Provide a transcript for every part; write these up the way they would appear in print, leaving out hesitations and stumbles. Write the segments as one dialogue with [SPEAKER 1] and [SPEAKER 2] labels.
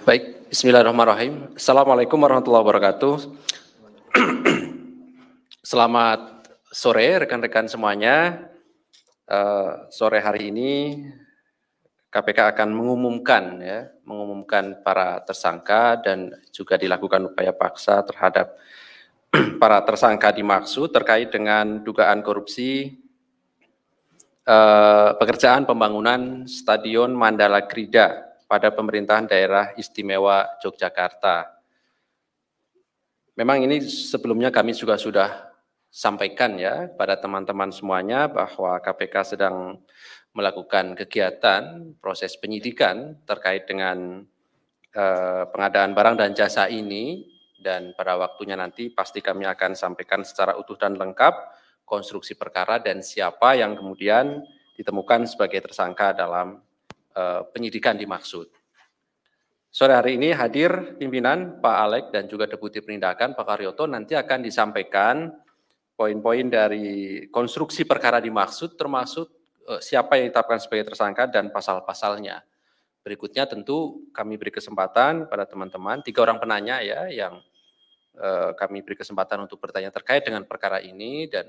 [SPEAKER 1] Baik, bismillahirrahmanirrahim. Assalamualaikum warahmatullahi wabarakatuh. Selamat sore rekan-rekan semuanya. Sore hari ini KPK akan mengumumkan para tersangka dan juga dilakukan upaya paksa terhadap para tersangka dimaksud terkait dengan dugaan korupsi pekerjaan pembangunan Stadion Mandala Krida pada pemerintahan daerah istimewa Yogyakarta. Memang ini sebelumnya kami juga sudah sampaikan ya pada teman-teman semuanya bahwa KPK sedang melakukan kegiatan proses penyidikan terkait dengan pengadaan barang dan jasa ini, dan pada waktunya nanti pasti kami akan sampaikan secara utuh dan lengkap konstruksi perkara dan siapa yang kemudian ditemukan sebagai tersangka dalam penyidikan dimaksud. Sore hari ini hadir pimpinan Pak Alek dan juga Deputi Penindakan Pak Karyoto, nanti akan disampaikan poin-poin dari konstruksi perkara dimaksud termasuk siapa yang ditetapkan sebagai tersangka dan pasal-pasalnya. Berikutnya tentu kami beri kesempatan pada teman-teman, 3 orang penanya ya yang kami beri kesempatan untuk bertanya terkait dengan perkara ini, dan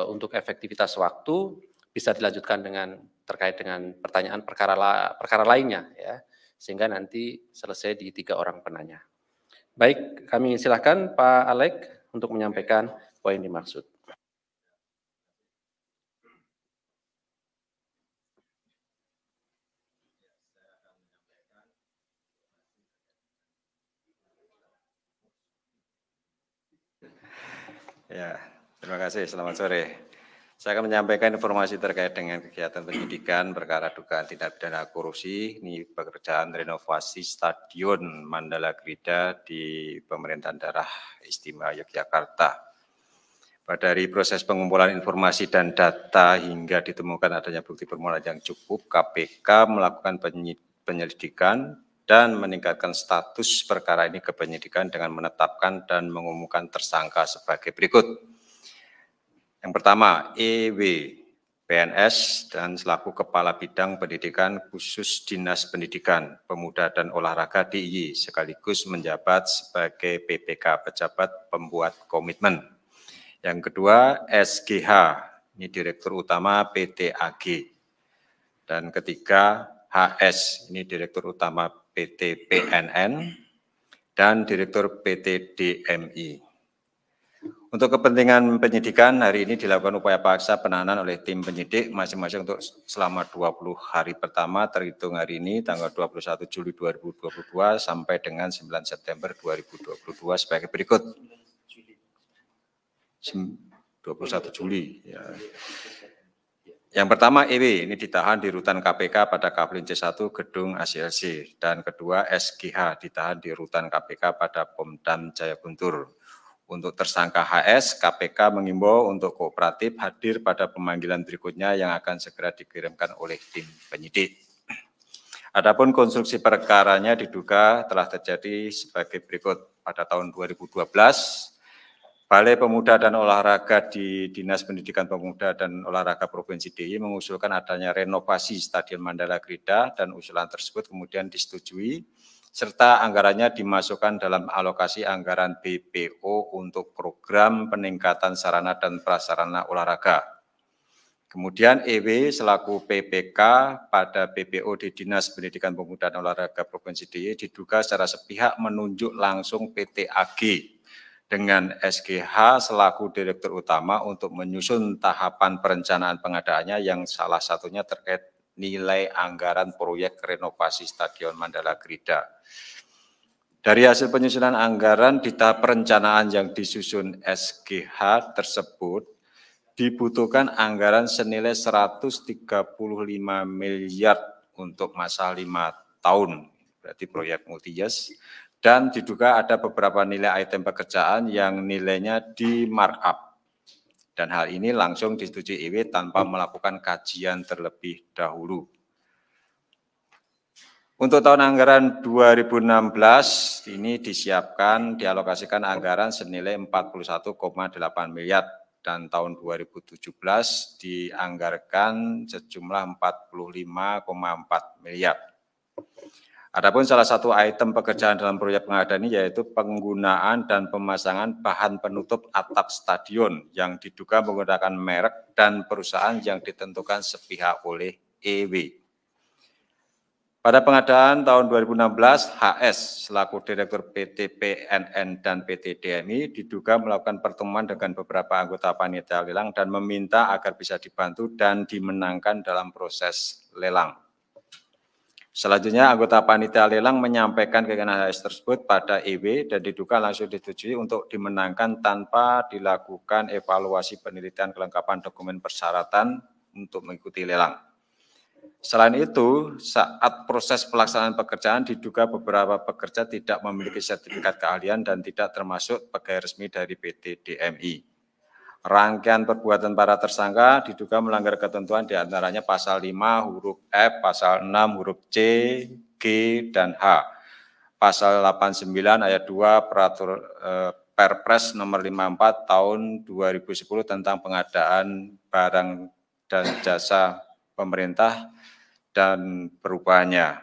[SPEAKER 1] untuk efektivitas waktu bisa dilanjutkan dengan terkait dengan pertanyaan perkara lainnya ya, sehingga nanti selesai di 3 orang penanya. Baik, kami silakan Pak Alek untuk menyampaikan poin dimaksud.
[SPEAKER 2] Ya, terima kasih. Selamat sore. Saya akan menyampaikan informasi terkait dengan kegiatan penyidikan perkara dugaan tindak pidana korupsi. Ini pekerjaan renovasi Stadion Mandala Krida di pemerintahan daerah istimewa Yogyakarta. Dari proses pengumpulan informasi dan data hingga ditemukan adanya bukti permulaan yang cukup, KPK melakukan penyelidikan dan meningkatkan status perkara ini ke penyidikan dengan menetapkan dan mengumumkan tersangka sebagai berikut. Yang pertama, EW, PNS dan selaku Kepala Bidang Pendidikan Khusus Dinas Pendidikan, Pemuda dan Olahraga DIY, sekaligus menjabat sebagai PPK, Pejabat Pembuat Komitmen. Yang kedua, SGH, ini Direktur Utama PT AG. Dan ketiga, HS, ini Direktur Utama PT PNN, dan Direktur PT DMI. Untuk kepentingan penyidikan, hari ini dilakukan upaya paksa penahanan oleh tim penyidik masing-masing untuk selama 20 hari pertama terhitung hari ini tanggal 21 Juli 2022 sampai dengan 9 September 2022 sebagai berikut. 21 Juli. Ya. Yang pertama EW, ini ditahan di rutan KPK pada Kaflin C1 Gedung ACLC. Dan kedua SGH ditahan di rutan KPK pada Pomdam Jaya Guntur. Untuk tersangka HS, KPK mengimbau untuk kooperatif hadir pada pemanggilan berikutnya yang akan segera dikirimkan oleh tim penyidik. Adapun konstruksi perkaranya diduga telah terjadi sebagai berikut. Pada tahun 2012, Balai Pemuda dan Olahraga di Dinas Pendidikan Pemuda dan Olahraga Provinsi DIY mengusulkan adanya renovasi Stadion Mandala Krida, dan usulan tersebut kemudian disetujui, serta anggarannya dimasukkan dalam alokasi anggaran BPO untuk program peningkatan sarana dan prasarana olahraga. Kemudian EW selaku PPK pada BPO di Dinas Pendidikan Pemuda dan Olahraga Provinsi DIY diduga secara sepihak menunjuk langsung PT AG dengan SGH selaku Direktur Utama untuk menyusun tahapan perencanaan pengadaannya yang salah satunya terkait nilai anggaran proyek renovasi Stadion Mandala Krida. Dari hasil penyusunan anggaran di tahap perencanaan yang disusun SGH tersebut, dibutuhkan anggaran senilai 135 miliar untuk masa 5 tahun, berarti proyek multi-years, dan diduga ada beberapa nilai item pekerjaan yang nilainya di markup. Dan hal ini langsung disetujui EW tanpa melakukan kajian terlebih dahulu. Untuk tahun anggaran 2016 ini dialokasikan anggaran senilai 41,8 miliar. Dan tahun 2017 dianggarkan sejumlah 45,4 miliar. Adapun salah satu item pekerjaan dalam proyek pengadaan ini yaitu penggunaan dan pemasangan bahan penutup atap stadion yang diduga menggunakan merek dan perusahaan yang ditentukan sepihak oleh EW. Pada pengadaan tahun 2016, HS selaku Direktur PT PNN dan PT DMI diduga melakukan pertemuan dengan beberapa anggota panitia lelang dan meminta agar bisa dibantu dan dimenangkan dalam proses lelang. Selanjutnya, anggota panitia lelang menyampaikan keinginan HS tersebut pada EW dan diduga langsung disetujui untuk dimenangkan tanpa dilakukan evaluasi penelitian kelengkapan dokumen persyaratan untuk mengikuti lelang. Selain itu, saat proses pelaksanaan pekerjaan diduga beberapa pekerja tidak memiliki sertifikat keahlian dan tidak termasuk pegawai resmi dari PT DMI. Rangkaian perbuatan para tersangka diduga melanggar ketentuan diantaranya pasal 5 huruf F, pasal 6 huruf C, G, dan H. Pasal 89 ayat 2 Perpres nomor 54 tahun 2010 tentang pengadaan barang dan jasa pemerintah dan perubahannya.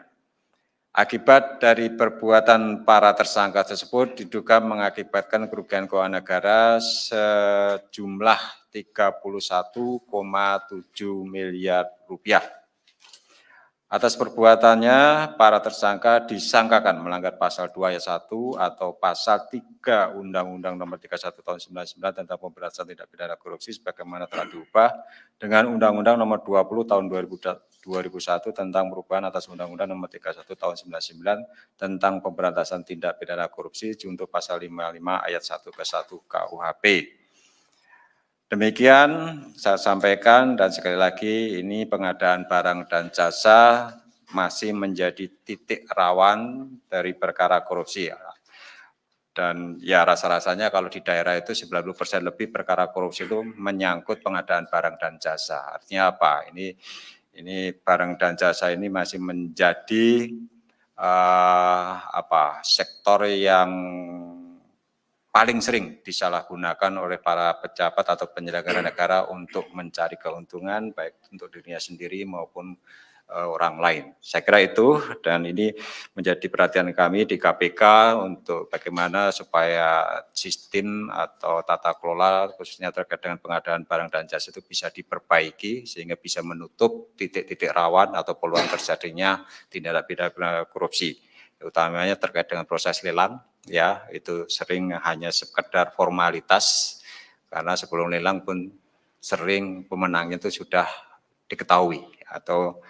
[SPEAKER 2] Akibat dari perbuatan para tersangka tersebut diduga mengakibatkan kerugian keuangan negara sejumlah 31,7 miliar rupiah. Atas perbuatannya, para tersangka disangkakan melanggar pasal 2 ayat 1 atau pasal 3 Undang-Undang Nomor 31 Tahun 99 tentang pemberantasan tindak pidana korupsi sebagaimana telah diubah dengan Undang-Undang Nomor 20 Tahun 2001 tentang perubahan atas Undang-Undang Nomor 31 Tahun 99 tentang pemberantasan tindak pidana korupsi junto pasal 55 ayat 1 ke 1 KUHP. Demikian saya sampaikan dan sekali lagi ini pengadaan barang dan jasa masih menjadi titik rawan dari perkara korupsi. Dan ya rasa-rasanya kalau di daerah itu 90% lebih perkara korupsi itu menyangkut pengadaan barang dan jasa. Artinya apa? Ini barang dan jasa ini masih menjadi sektor yang paling sering disalahgunakan oleh para pejabat atau penyelenggara negara untuk mencari keuntungan baik untuk dirinya sendiri maupun orang lain. Saya kira itu dan ini menjadi perhatian kami di KPK untuk bagaimana supaya sistem atau tata kelola khususnya terkait dengan pengadaan barang dan jasa itu bisa diperbaiki sehingga bisa menutup titik-titik rawan atau peluang terjadinya tindak pidana korupsi. Utamanya terkait dengan proses lelang, ya itu sering hanya sekedar formalitas karena sebelum lelang pun sering pemenangnya itu sudah diketahui atau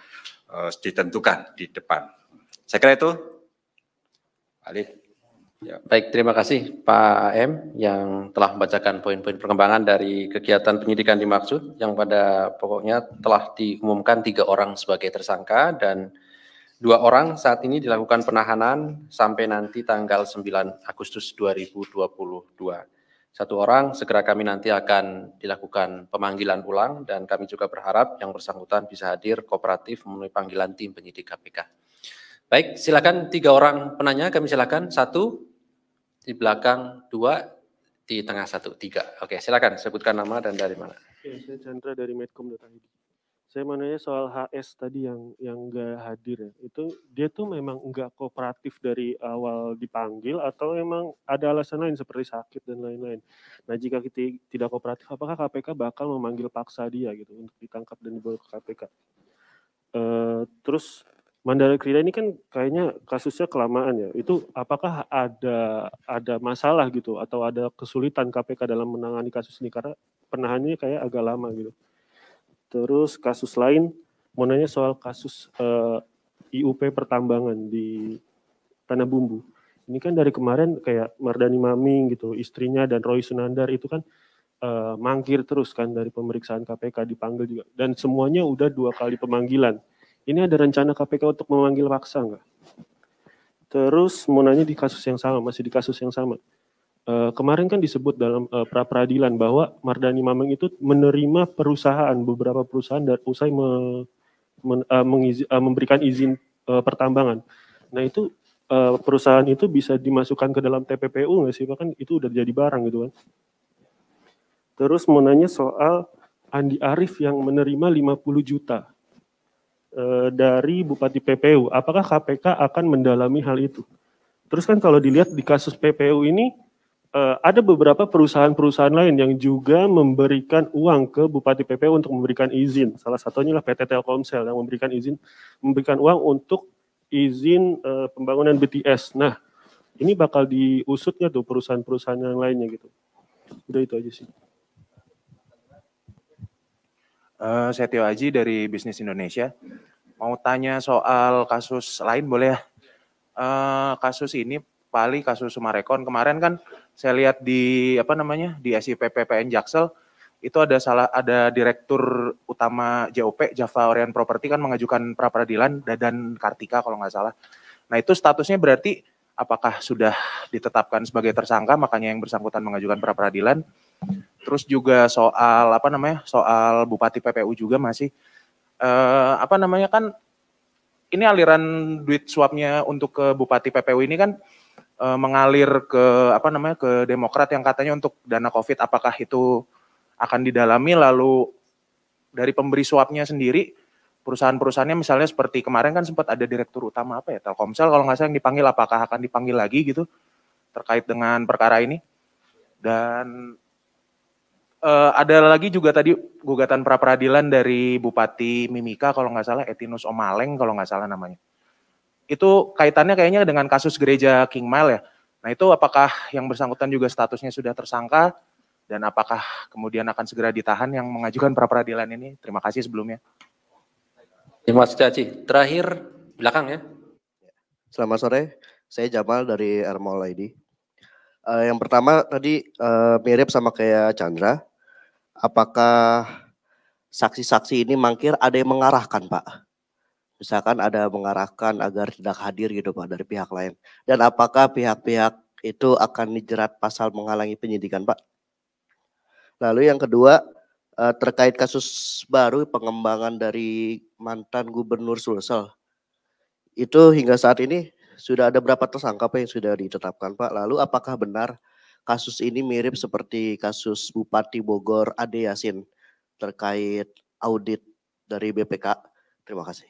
[SPEAKER 2] ditentukan di depan. Saya kira itu, Alif.
[SPEAKER 1] Ya. Baik, terima kasih Pak AM yang telah membacakan poin-poin perkembangan dari kegiatan penyidikan dimaksud yang pada pokoknya telah diumumkan 3 orang sebagai tersangka dan 2 orang saat ini dilakukan penahanan sampai nanti tanggal 9 Agustus 2022. 1 orang segera kami nanti akan dilakukan pemanggilan ulang dan kami juga berharap yang bersangkutan bisa hadir kooperatif memenuhi panggilan tim penyidik KPK. Baik, silakan 3 orang penanya, kami silakan 1 di belakang, 2 di tengah, 1, 3. Oke, silakan sebutkan nama dan dari mana.
[SPEAKER 3] Ya, saya Chandra dari Medcom.id. Saya mau nanya soal HS tadi yang nggak hadir ya. Itu dia tuh memang nggak kooperatif dari awal dipanggil atau memang ada alasan lain seperti sakit dan lain-lain. Nah jika kita tidak kooperatif, apakah KPK bakal memanggil paksa dia gitu untuk ditangkap dan dibawa ke KPK? Terus Mandala Krida ini kan kayaknya kasusnya kelamaan ya. Itu apakah ada masalah gitu atau ada kesulitan KPK dalam menangani kasus ini karena penahanannya kayak agak lama gitu. Terus kasus lain, mau nanya soal kasus IUP pertambangan di Tanah Bumbu. Ini kan dari kemarin kayak Mardani Maming gitu, istrinya dan Roy Sunandar itu kan mangkir terus kan dari pemeriksaan KPK, dipanggil juga. Dan semuanya udah 2 kali pemanggilan. Ini ada rencana KPK untuk memanggil paksa nggak? Terus mau nanya di kasus yang sama, masih di kasus yang sama. Kemarin kan disebut dalam pra-peradilan bahwa Mardani Maming itu menerima beberapa perusahaan dan usai memberikan izin pertambangan. Nah itu perusahaan itu bisa dimasukkan ke dalam TPPU nggak sih? Bahkan itu udah jadi barang gitu kan. Terus mau nanya soal Andi Arief yang menerima 50 juta. dari Bupati PPU. Apakah KPK akan mendalami hal itu? Terus kan kalau dilihat di kasus PPU ini, ada beberapa perusahaan-perusahaan lain yang juga memberikan uang ke Bupati PPU untuk memberikan izin. Salah satunya lah PT Telkomsel yang memberikan uang untuk izin pembangunan BTS. Nah, ini bakal diusutnya tuh perusahaan-perusahaan yang lainnya gitu. Udah itu aja sih.
[SPEAKER 4] Setio Aji dari Bisnis Indonesia. Mau tanya soal kasus lain boleh ya? Kasus ini, Pali, kasus Sumarekon kemarin kan saya lihat di di SIP PPN Jaksel itu ada direktur utama JOP Java Orient Property kan mengajukan pra peradilan Dadan Kartika kalau nggak salah. Nah itu statusnya berarti apakah sudah ditetapkan sebagai tersangka makanya yang bersangkutan mengajukan pra peradilan? Terus juga soal soal Bupati PPU juga masih kan ini aliran duit suapnya untuk ke Bupati PPU ini kan mengalir ke ke Demokrat yang katanya untuk dana Covid. Apakah itu akan didalami, lalu dari pemberi suapnya sendiri perusahaan-perusahaannya misalnya seperti kemarin kan sempat ada direktur utama Telkomsel kalau nggak salah yang dipanggil, apakah akan dipanggil lagi gitu terkait dengan perkara ini? Dan ada lagi juga tadi gugatan pra peradilan dari Bupati Mimika kalau nggak salah, Etinus Omaleng kalau nggak salah namanya. Itu kaitannya kayaknya dengan kasus gereja King Mile ya. Nah itu apakah yang bersangkutan juga statusnya sudah tersangka dan apakah kemudian akan segera ditahan yang mengajukan pra peradilan ini? Terima kasih sebelumnya.
[SPEAKER 1] Mas Caci, terakhir belakang ya.
[SPEAKER 5] Selamat sore, saya Jamal dari Ermol ID. Yang pertama tadi mirip sama kayak Chandra. Apakah saksi-saksi ini mangkir ada yang mengarahkan Pak? Misalkan ada mengarahkan agar tidak hadir gitu Pak dari pihak lain. Dan apakah pihak-pihak itu akan dijerat pasal menghalangi penyidikan Pak? Lalu yang kedua terkait kasus baru pengembangan dari mantan Gubernur Sulsel. Itu hingga saat ini sudah ada berapa tersangka Pak yang sudah ditetapkan Pak? Lalu apakah benar kasus ini mirip seperti kasus Bupati Bogor Ade Yasin terkait audit dari BPK? Terima kasih.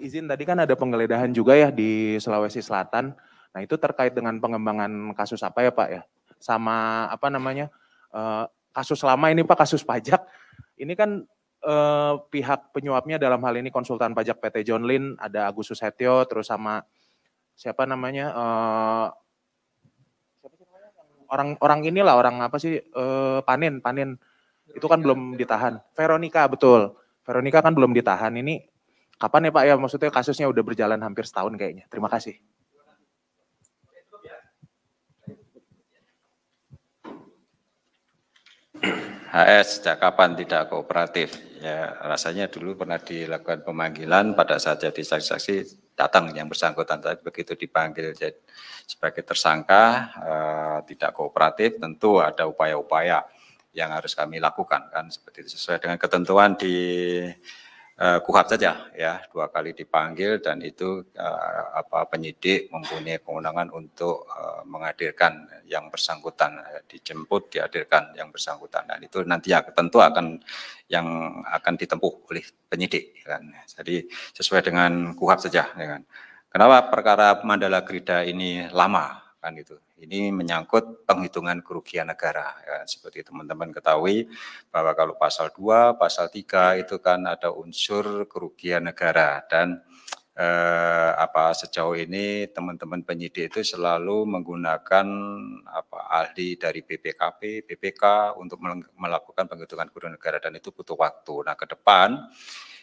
[SPEAKER 4] Izin tadi kan ada penggeledahan juga ya di Sulawesi Selatan. Nah itu terkait dengan pengembangan kasus apa ya Pak ya? Sama kasus lama ini Pak, kasus pajak. Ini kan pihak penyuapnya dalam hal ini konsultan pajak PT John Lin, ada Agus Susetio, terus sama siapa namanya orang Panin itu kan belum ditahan. Veronica, betul. Veronica kan belum ditahan. Ini kapan ya Pak ya? Maksudnya kasusnya udah berjalan hampir setahun kayaknya. Terima kasih.
[SPEAKER 2] HS sejak kapan tidak kooperatif? Ya rasanya dulu pernah dilakukan pemanggilan pada saat jadi saksi-saksi datang yang bersangkutan, tapi begitu dipanggil jadi sebagai tersangka tidak kooperatif, tentu ada upaya-upaya yang harus kami lakukan kan seperti itu sesuai dengan ketentuan di KUHP saja ya, 2 kali dipanggil dan itu penyidik mempunyai kewenangan untuk menghadirkan yang bersangkutan, dijemput dihadirkan yang bersangkutan, dan itu nanti tentu akan ditempuh oleh penyidik kan. Jadi sesuai dengan KUHP saja ya kan. Kenapa perkara Mandala Krida ini lama kan itu? Ini menyangkut penghitungan kerugian negara. Ya, seperti teman-teman ketahui bahwa kalau pasal 2, pasal 3 itu kan ada unsur kerugian negara dan sejauh ini teman-teman penyidik itu selalu menggunakan ahli dari BPKP, BPK untuk melakukan penghitungan kerugian negara dan itu butuh waktu. Nah, ke depan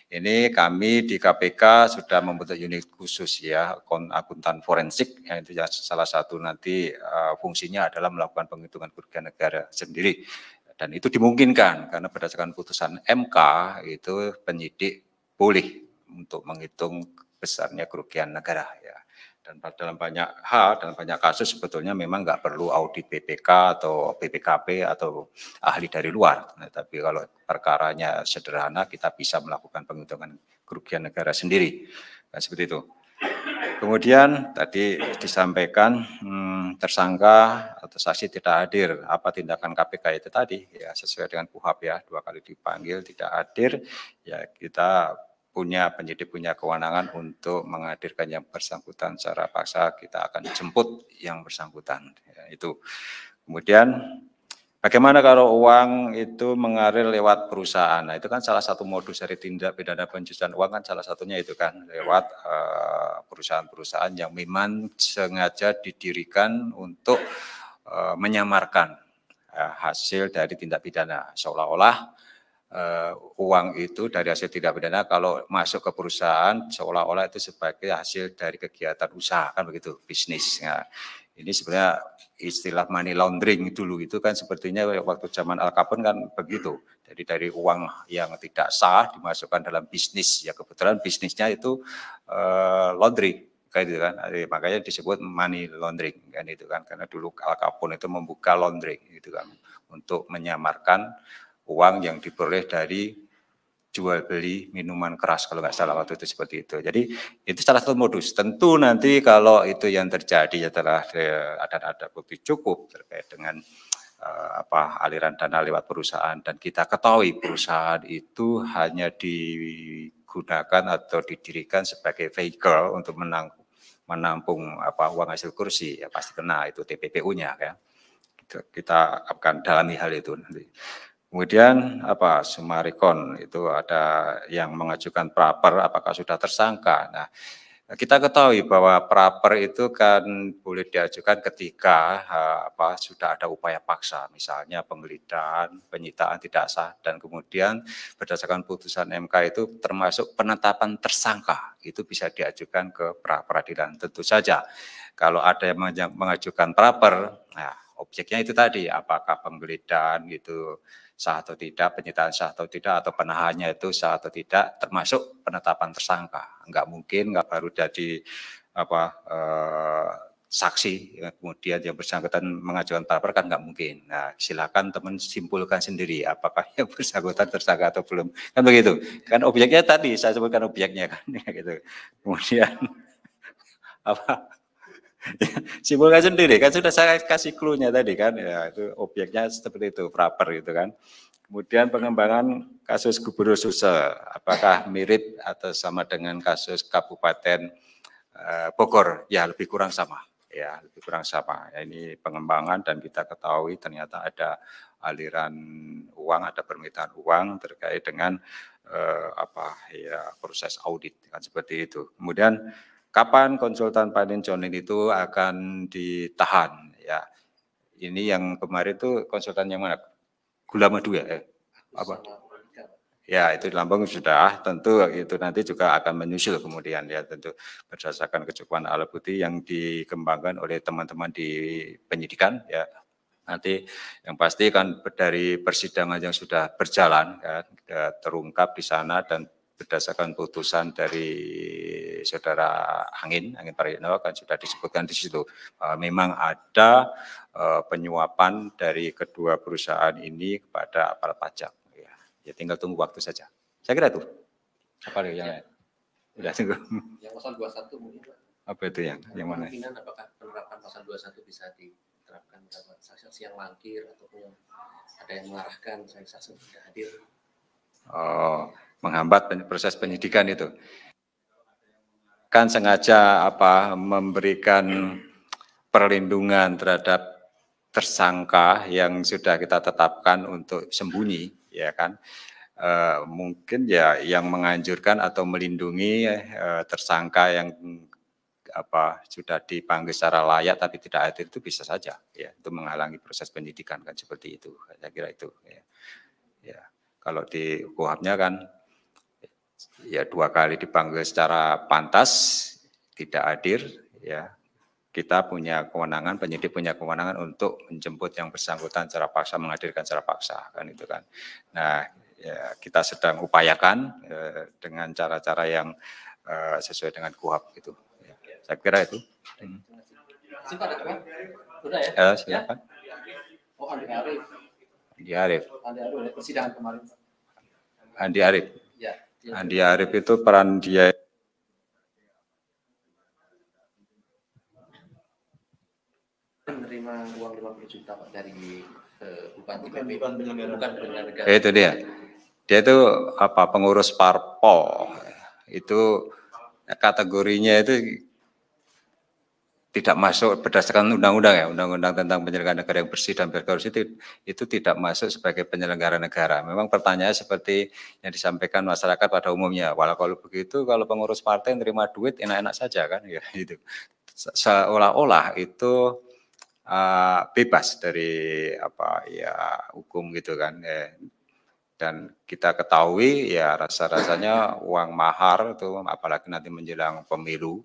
[SPEAKER 2] ini kami di KPK sudah membentuk unit khusus ya, akuntan forensik, yang itu salah satu nanti fungsinya adalah melakukan penghitungan kerugian negara sendiri. Dan itu dimungkinkan karena berdasarkan putusan MK itu penyidik boleh untuk menghitung besarnya kerugian negara ya. Dan dalam banyak hal, dalam banyak kasus sebetulnya memang nggak perlu audit BPK atau BPKP atau ahli dari luar. Nah, tapi kalau perkaranya sederhana, kita bisa melakukan penghitungan kerugian negara sendiri. Nah, seperti itu. Kemudian tadi disampaikan tersangka atau saksi tidak hadir, apa tindakan KPK itu tadi ya sesuai dengan KUHP ya, 2 kali dipanggil tidak hadir ya kita penyidik punya kewenangan untuk menghadirkan yang bersangkutan secara paksa, kita akan jemput yang bersangkutan ya, itu. Kemudian bagaimana kalau uang itu mengalir lewat perusahaan? Nah, itu kan salah satu modus dari tindak pidana pencucian uang kan salah satunya itu kan lewat perusahaan-perusahaan yang memang sengaja didirikan untuk menyamarkan hasil dari tindak pidana, seolah-olah uang itu dari hasil tindak pidana kalau masuk ke perusahaan seolah-olah itu sebagai hasil dari kegiatan usaha kan begitu, bisnis. Nah, ini sebenarnya istilah money laundering dulu itu kan sepertinya waktu zaman Al Capone kan begitu. Jadi dari uang yang tidak sah dimasukkan dalam bisnis. Ya kebetulan bisnisnya itu laundry kayak gitu kan. Makanya disebut money laundering kan itu kan karena dulu Al Capone itu membuka laundry gitu kan untuk menyamarkan uang yang diperoleh dari jual beli minuman keras kalau nggak salah waktu itu seperti itu. Jadi itu salah satu modus. Tentu nanti kalau itu yang terjadi setelah ada bukti cukup terkait dengan aliran dana lewat perusahaan dan kita ketahui perusahaan itu hanya digunakan atau didirikan sebagai vehicle untuk menampung uang hasil kursi ya pasti kena itu TPPU-nya ya. Kita akan dalami hal itu nanti. Kemudian Sumarekon itu ada yang mengajukan praper apakah sudah tersangka. Nah, kita ketahui bahwa praper itu kan boleh diajukan ketika sudah ada upaya paksa, misalnya penggeledahan, penyitaan tidak sah dan kemudian berdasarkan putusan MK itu termasuk penetapan tersangka. Itu bisa diajukan ke pra peradilan. Tentu saja kalau ada yang mengajukan praper, nah objeknya itu tadi apakah penggeledahan gitu sah atau tidak, penyitaan sah atau tidak, atau penahannya itu sah atau tidak, termasuk penetapan tersangka. Enggak mungkin, enggak baru jadi saksi, kemudian yang bersangkutan mengajukan praper kan enggak mungkin. Nah, silakan teman simpulkan sendiri apakah yang bersangkutan tersangka atau belum. Kan begitu. Kan objeknya tadi saya sebutkan objeknya kan gitu. Kemudian simpulkan sendiri kan sudah saya kasih clue-nya tadi kan ya itu objeknya seperti itu praper gitu kan. Kemudian pengembangan kasus Gubernur Sulsel apakah mirip atau sama dengan kasus Kabupaten Bogor? Ya lebih kurang sama ya lebih kurang sama. Ya, ini pengembangan dan kita ketahui ternyata ada aliran uang, ada permintaan uang terkait dengan proses audit kan seperti itu. Kemudian kapan konsultan financial itu akan ditahan? Ya, ini yang kemarin itu konsultan yang mana? Gula Madu ya? Ya, itu di Lampung sudah. Tentu itu nanti juga akan menyusul kemudian ya tentu berdasarkan kecukupan alat bukti yang dikembangkan oleh teman-teman di penyidikan ya. Nanti yang pasti kan dari persidangan yang sudah berjalan kan terungkap di sana dan berdasarkan putusan dari saudara Angin Parigino kan sudah disebutkan di situ memang ada penyuapan dari kedua perusahaan ini kepada aparat pajak ya tinggal tunggu waktu saja. Saya kira itu. Apa yang lain? Udah tunggu.
[SPEAKER 1] Yang pasal 21 mungkin Pak.
[SPEAKER 2] Apa itu yang mana?
[SPEAKER 1] Kemungkinan apakah penerapan pasal 21 bisa diterapkan pada saksi yang mangkir ataupun ada yang mengarahkan saksi tidak hadir.
[SPEAKER 2] Oh, menghambat proses penyidikan itu. Kan sengaja memberikan perlindungan terhadap tersangka yang sudah kita tetapkan untuk sembunyi, ya kan? Mungkin ya yang menganjurkan atau melindungi tersangka yang sudah dipanggil secara layak tapi tidak hadir itu bisa saja, ya, itu menghalangi proses penyidikan kan seperti itu. Saya kira itu. Ya. Kalau di KUHP-nya kan ya 2 kali dipanggil secara pantas tidak hadir ya kita punya kewenangan, penyidik punya kewenangan untuk menjemput yang bersangkutan secara paksa, menghadirkan secara paksa kan itu kan. Nah ya, kita sedang upayakan dengan cara-cara yang sesuai dengan KUHP itu. Ya, saya kira itu.
[SPEAKER 1] Sudah ya?
[SPEAKER 2] Silakan.
[SPEAKER 1] Oh, Andi Arief.
[SPEAKER 2] Andi Arief.
[SPEAKER 1] Andi Arief persidangan kemarin.
[SPEAKER 2] Andi Arief.
[SPEAKER 1] Ya.
[SPEAKER 2] Andi Arief itu peran dia
[SPEAKER 1] menerima uang 50 juta Pak dari bupati bukan penyelenggara negara.
[SPEAKER 2] Itu dia. Dia itu apa, pengurus parpol. Itu kategorinya itu tidak masuk berdasarkan undang-undang ya, undang-undang tentang penyelenggaraan negara yang bersih dan berkorupsi itu tidak masuk sebagai penyelenggara negara. Memang pertanyaannya seperti yang disampaikan masyarakat pada umumnya. Walau kalau begitu, kalau pengurus partai nerima duit enak-enak saja kan, ya itu. Seolah-olah itu bebas dari apa ya hukum gitu kan. Dan kita ketahui ya rasa-rasanya uang mahar itu apalagi nanti menjelang pemilu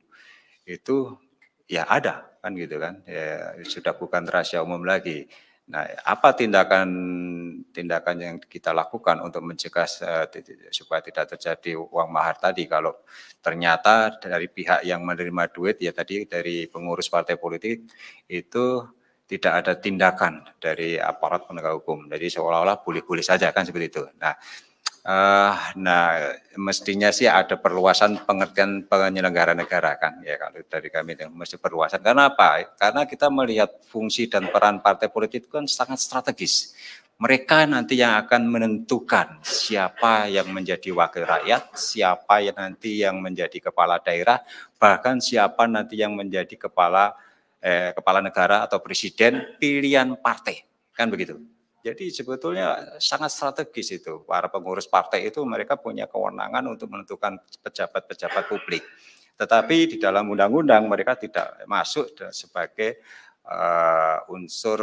[SPEAKER 2] itu ya ada kan gitu kan, ya sudah bukan rahasia umum lagi. Nah, apa tindakan yang kita lakukan untuk mencegah supaya tidak terjadi uang mahar tadi? Kalau ternyata dari pihak yang menerima duit ya tadi dari pengurus partai politik itu tidak ada tindakan dari aparat penegak hukum. Jadi seolah-olah boleh-boleh saja kan seperti itu. Nah, mestinya sih ada perluasan pengertian penyelenggara negara kan, ya kalau dari kami mesti perluasan. Karena apa? Karena kita melihat fungsi dan peran partai politik itu kan sangat strategis. Mereka nanti yang akan menentukan siapa yang menjadi wakil rakyat, siapa yang nanti yang menjadi kepala daerah, bahkan siapa nanti yang menjadi kepala negara atau presiden pilihan partai, kan begitu. Jadi sebetulnya sangat strategis itu. Para pengurus partai itu mereka punya kewenangan untuk menentukan pejabat-pejabat publik. Tetapi di dalam undang-undang mereka tidak masuk sebagai unsur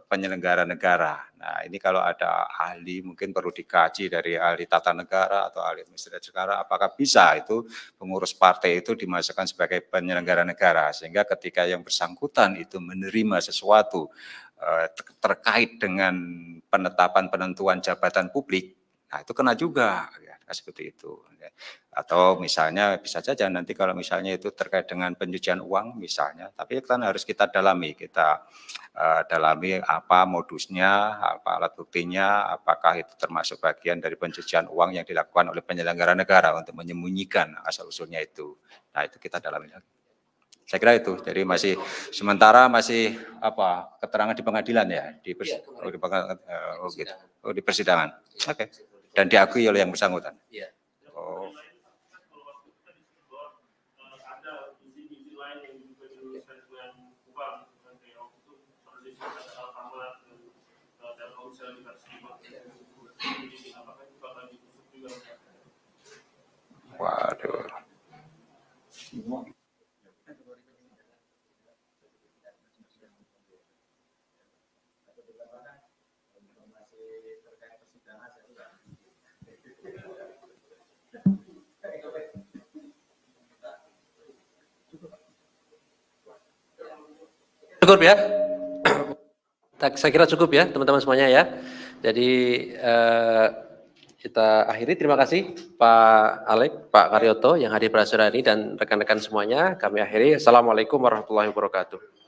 [SPEAKER 2] penyelenggara negara. Nah ini kalau ada ahli mungkin perlu dikaji dari ahli tata negara atau ahli administrasi negara. Apakah bisa itu pengurus partai itu dimasukkan sebagai penyelenggara negara. Sehingga ketika yang bersangkutan itu menerima sesuatu terkait dengan penentuan jabatan publik, nah itu kena juga, ya, seperti itu. Atau misalnya bisa saja nanti kalau misalnya itu terkait dengan pencucian uang misalnya, tapi kan harus kita dalami, dalami apa modusnya, apa alat buktinya, apakah itu termasuk bagian dari pencucian uang yang dilakukan oleh penyelenggara negara untuk menyembunyikan asal-usulnya itu. Nah itu kita dalami lagi. Saya kira itu, jadi masih sementara masih apa keterangan di pengadilan ya, di persidangan. Oke. Dan diakui oleh yang bersangkutan.
[SPEAKER 1] Iya.
[SPEAKER 2] Oh. Waduh.
[SPEAKER 1] Cukup ya, saya kira cukup ya teman-teman semuanya ya. Jadi kita akhiri, terima kasih Pak Alek, Pak Karyoto yang hadir pada sore ini dan rekan-rekan semuanya. Kami akhiri, Assalamualaikum warahmatullahi wabarakatuh.